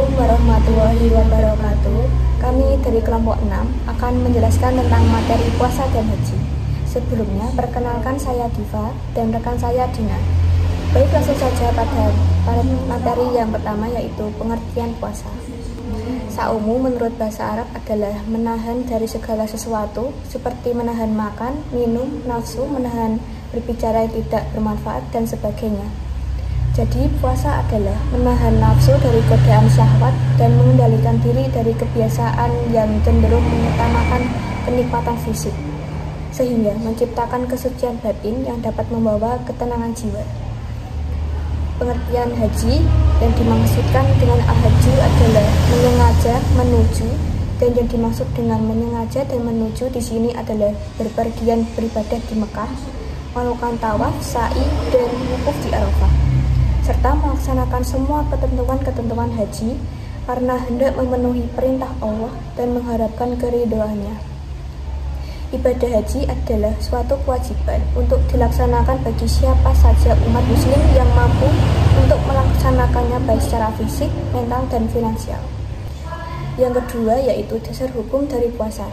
Assalamualaikum warahmatullahi wabarakatuh. Kami dari kelompok 6 akan menjelaskan tentang materi puasa dan haji. Sebelumnya, perkenalkan saya Diva dan rekan saya Dina. Baik, langsung saja pada materi yang pertama, yaitu pengertian puasa. Saumu menurut bahasa Arab adalah menahan dari segala sesuatu, seperti menahan makan, minum, nafsu, menahan berbicara yang tidak bermanfaat, dan sebagainya. Jadi, puasa adalah menahan nafsu dari godaan syahwat dan mengendalikan diri dari kebiasaan yang cenderung mengutamakan kenikmatan fisik, sehingga menciptakan kesucian batin yang dapat membawa ketenangan jiwa. Pengertian haji yang dimaksudkan dengan al-haju adalah menyengaja menuju, dan yang dimaksud dengan menyengaja dan menuju di sini adalah berpergian beribadah di Mekah, melakukan tawaf, sa'i, dan wukuf di Arafah, serta melaksanakan semua ketentuan-ketentuan haji karena hendak memenuhi perintah Allah dan mengharapkan keridhoannya. Ibadah haji adalah suatu kewajiban untuk dilaksanakan bagi siapa saja umat muslim yang mampu untuk melaksanakannya baik secara fisik, mental, dan finansial. Yang kedua yaitu dasar hukum dari puasa.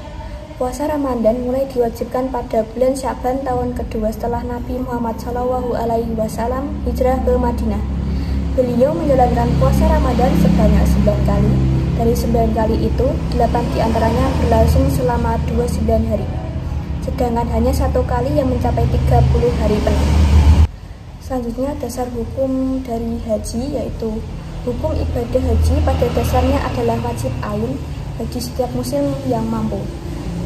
Puasa Ramadan mulai diwajibkan pada bulan Sya'ban tahun kedua setelah Nabi Muhammad SAW hijrah ke Madinah. Beliau menjalankan puasa Ramadan sebanyak 9 kali. Dari 9 kali itu, 8 diantaranya berlangsung selama 29 hari. Sedangkan hanya 1 kali yang mencapai 30 hari penuh. Selanjutnya, dasar hukum dari haji yaitu hukum ibadah haji pada dasarnya adalah wajib ain bagi setiap muslim yang mampu.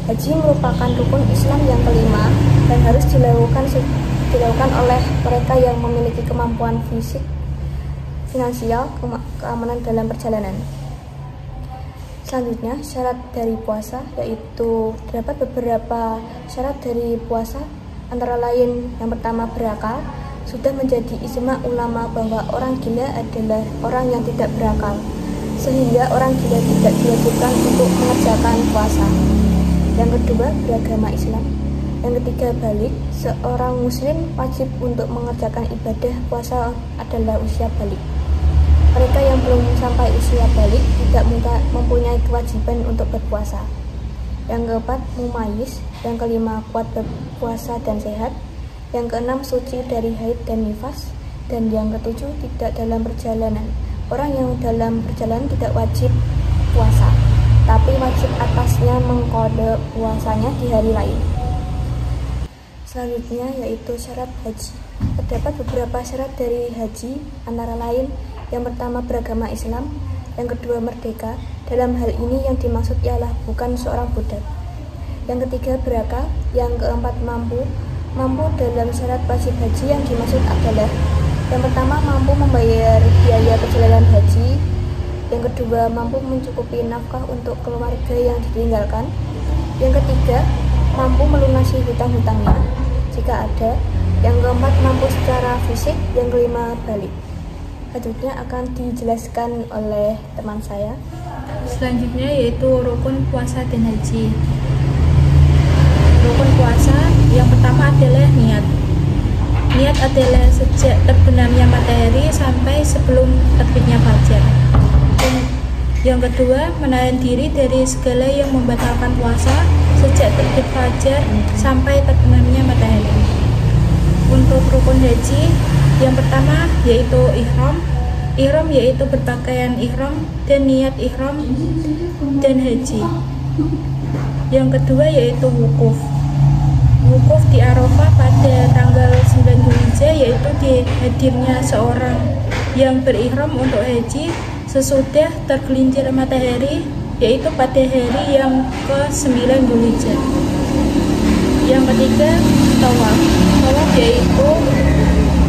Haji merupakan rukun Islam yang kelima dan harus dilakukan oleh mereka yang memiliki kemampuan fisik, finansial, keamanan dalam perjalanan. Selanjutnya, syarat dari puasa yaitu terdapat beberapa syarat dari puasa, antara lain yang pertama berakal. Sudah menjadi ijma ulama bahwa orang gila adalah orang yang tidak berakal, sehingga orang gila tidak diwajibkan untuk mengerjakan puasa. Yang kedua, beragama Islam. Yang ketiga, balik. Seorang muslim wajib untuk mengerjakan ibadah puasa adalah usia balik. Mereka yang belum sampai usia balik tidak mempunyai kewajiban untuk berpuasa. Yang keempat, mumayyiz. Yang kelima, kuat berpuasa dan sehat. Yang keenam, suci dari haid dan nifas. Dan yang ketujuh, tidak dalam perjalanan. Orang yang dalam perjalanan tidak wajib puasa, tapi wajib atasnya mengqada puasanya di hari lain. Selanjutnya yaitu syarat haji. Terdapat beberapa syarat dari haji, antara lain yang pertama beragama Islam, yang kedua merdeka. Dalam hal ini yang dimaksud ialah bukan seorang budak. Yang ketiga berakal. Yang keempat mampu. Mampu dalam syarat wajib haji yang dimaksud adalah yang pertama mampu membayar biaya perjalanan haji. Yang kedua, mampu mencukupi nafkah untuk keluarga yang ditinggalkan. Yang ketiga, mampu melunasi hutang-hutangnya jika ada. Yang keempat, mampu secara fisik. Yang kelima, balik. Selanjutnya akan dijelaskan oleh teman saya. Selanjutnya yaitu rukun puasa dan haji. Rukun puasa yang pertama adalah niat. Niat adalah sejak terbenamnya matahari sampai sebelum terbitnya fajar. Yang kedua, menahan diri dari segala yang membatalkan puasa sejak terbit fajar sampai terbenamnya matahari. Untuk rukun haji, yang pertama yaitu ihram. Ihram yaitu berpakaian ihram dan niat ihram dan haji. Yang kedua yaitu wukuf. Wukuf di Arafah pada tanggal 9 Dzulhijjah yaitu dihadirnya seorang yang berihram untuk haji sesudah tergelincir matahari, yaitu pada hari yang ke-9 Dzulhijjah. Yang ketiga, tawaf. Tawaf yaitu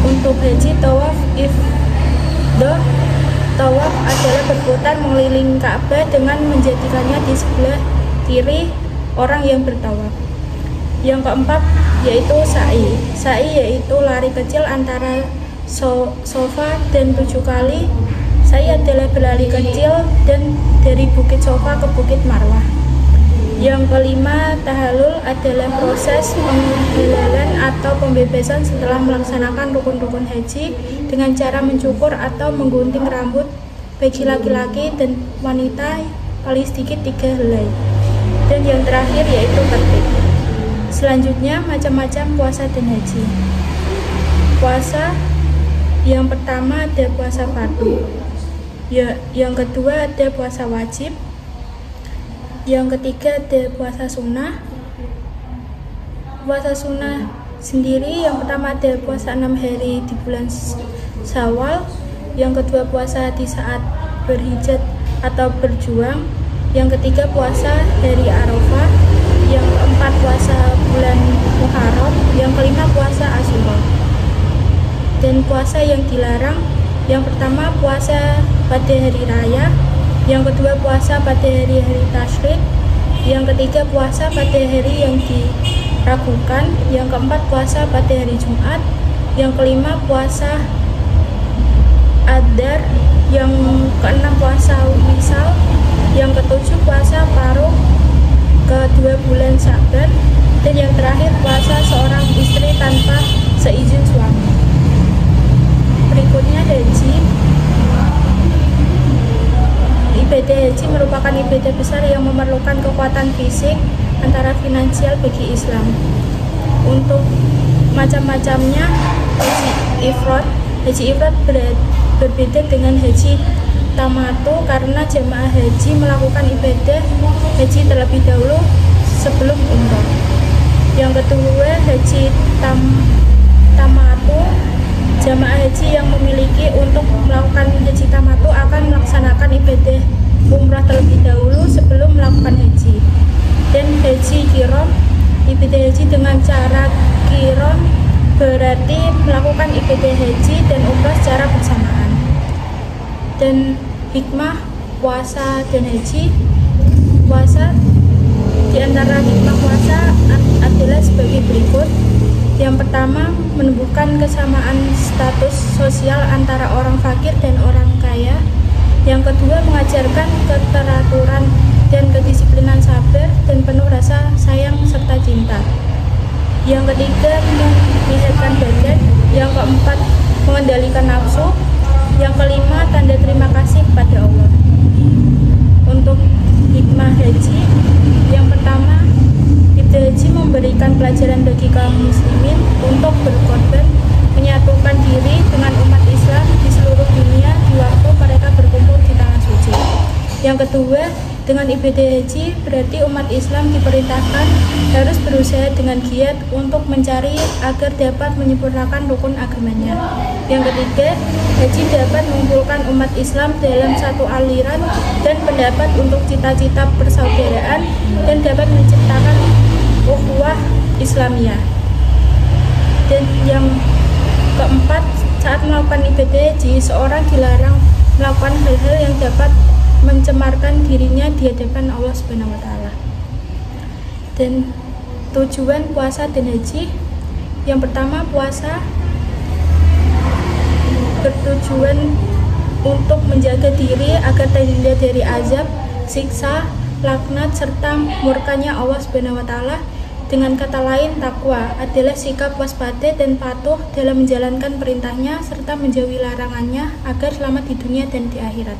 untuk haji tawaf ifdah. Tawaf adalah berputar mengelilingi Ka'bah dengan menjadikannya di sebelah kiri orang yang bertawaf. Yang keempat yaitu sa'i. Sa'i yaitu lari kecil antara Safa dan 7 kali. Sa'i adalah berlari kecil dan dari Bukit Safa ke Bukit Marwah. Yang kelima, tahallul adalah proses penghalalan atau pembebasan setelah melaksanakan rukun-rukun haji dengan cara mencukur atau menggunting rambut bagi laki-laki dan wanita paling sedikit 3 helai. Dan yang terakhir yaitu tertib. Selanjutnya macam-macam puasa dan haji. Puasa yang pertama ada puasa fardu. Yang kedua ada puasa wajib. Yang ketiga ada puasa sunnah. Puasa sunnah sendiri yang pertama ada puasa 6 hari di bulan Syawal. Yang kedua puasa di saat berhijrah atau berjuang. Yang ketiga puasa hari Arafah. Yang keempat puasa bulan Muharram. Yang kelima puasa Asyura. Dan puasa yang dilarang, yang pertama puasa pada hari raya. Yang kedua puasa pada hari-hari tasyrik. Yang ketiga puasa pada hari yang diragukan. Yang keempat puasa pada hari Jumat. Yang kelima puasa Adar. Yang keenam puasa Wisal. Yang ketujuh puasa paruh kedua bulan Sya'ban. Dan yang terakhir puasa seorang istri tanpa seizin suami. Berikutnya haji. Ibadah haji merupakan ibadah besar yang memerlukan kekuatan fisik antara finansial bagi Islam. Untuk macam-macamnya haji ifrad. Haji ifrad berbeda dengan haji tamattu karena jemaah haji melakukan ibadah haji terlebih dahulu sebelum umrah. Yang kedua haji tamattu. Jemaah haji yang memiliki untuk melakukan haji tamattu akan melaksanakan ibadah umrah terlebih dahulu sebelum melakukan haji. Dan haji qiran, ibadah haji dengan cara qiran berarti melakukan ibadah haji dan umrah secara bersamaan. Dan hikmah puasa dan haji. Puasa, di antara hikmah puasa adalah sebagai berikut. Yang pertama, menumbuhkan kesamaan status sosial antara orang fakir dan orang kaya. Yang kedua, mengajarkan keteraturan dan kedisiplinan sabar dan penuh rasa sayang serta cinta. Yang ketiga, menyehatkan badan. Yang keempat, mengendalikan nafsu. Yang kelima, tanda terima kasih kepada Allah. Untuk hikmah haji, yang pertama, ibadah haji memberikan pelajaran bagi kaum muslimin untuk berkorban, menyatukan diri dengan umat Islam di seluruh dunia di waktu mereka berkumpul di tanah suci. Yang kedua, dengan ibadah haji berarti umat Islam diperintahkan harus berusaha dengan giat untuk mencari agar dapat menyempurnakan rukun agamanya. Yang ketiga, haji dapat mengumpulkan umat Islam dalam satu aliran dan pendapat untuk cita-cita persaudaraan dan dapat menciptakan ukhuwah Islamiyah. Dan yang keempat, saat melakukan ibadah haji, seorang dilarang melakukan hal-hal yang dapat mencemarkan dirinya di hadapan Allah Subhanahu wa taala. Dan tujuan puasa dan haji, yang pertama puasa bertujuan untuk menjaga diri agar terhindar dari azab, siksa, laknat serta murkanya Allah Subhanahu wa taala. Dengan kata lain, takwa adalah sikap waspada dan patuh dalam menjalankan perintahnya serta menjauhi larangannya agar selamat di dunia dan di akhirat.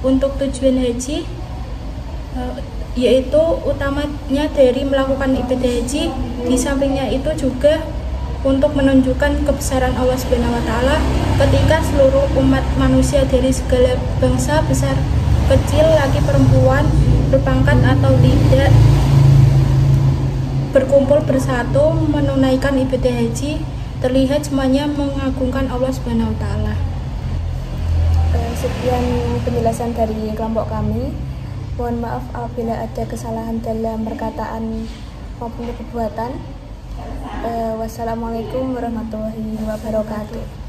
Untuk tujuan haji yaitu utamanya dari melakukan ibadah haji, di sampingnya itu juga untuk menunjukkan kebesaran Allah Subhanahu wa taala ketika seluruh umat manusia dari segala bangsa besar kecil, laki perempuan, berpangkat atau tidak, berkumpul bersatu menunaikan ibadah haji, terlihat semuanya mengagungkan Allah Subhanahu wa taala. Sekian penjelasan dari kelompok kami. Mohon maaf apabila ada kesalahan dalam perkataan maupun perbuatan. Wassalamualaikum warahmatullahi wabarakatuh.